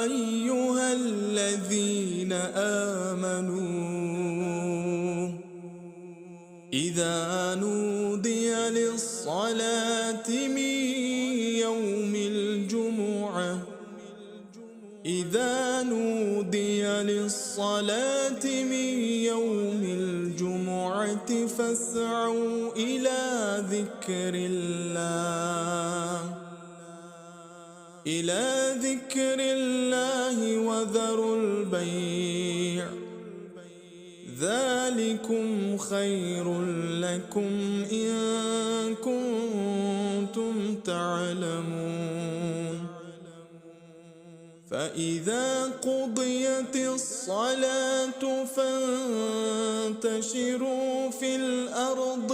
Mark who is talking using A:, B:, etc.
A: أيها الذين آمنوا إذا نودي للصلاة من يوم الجمعة فاسعوا إلى ذكر الله وذروا البيع ذلكم خير لكم إن كنتم تعلمون. فإذا قضيت الصلاة فانتشروا في الأرض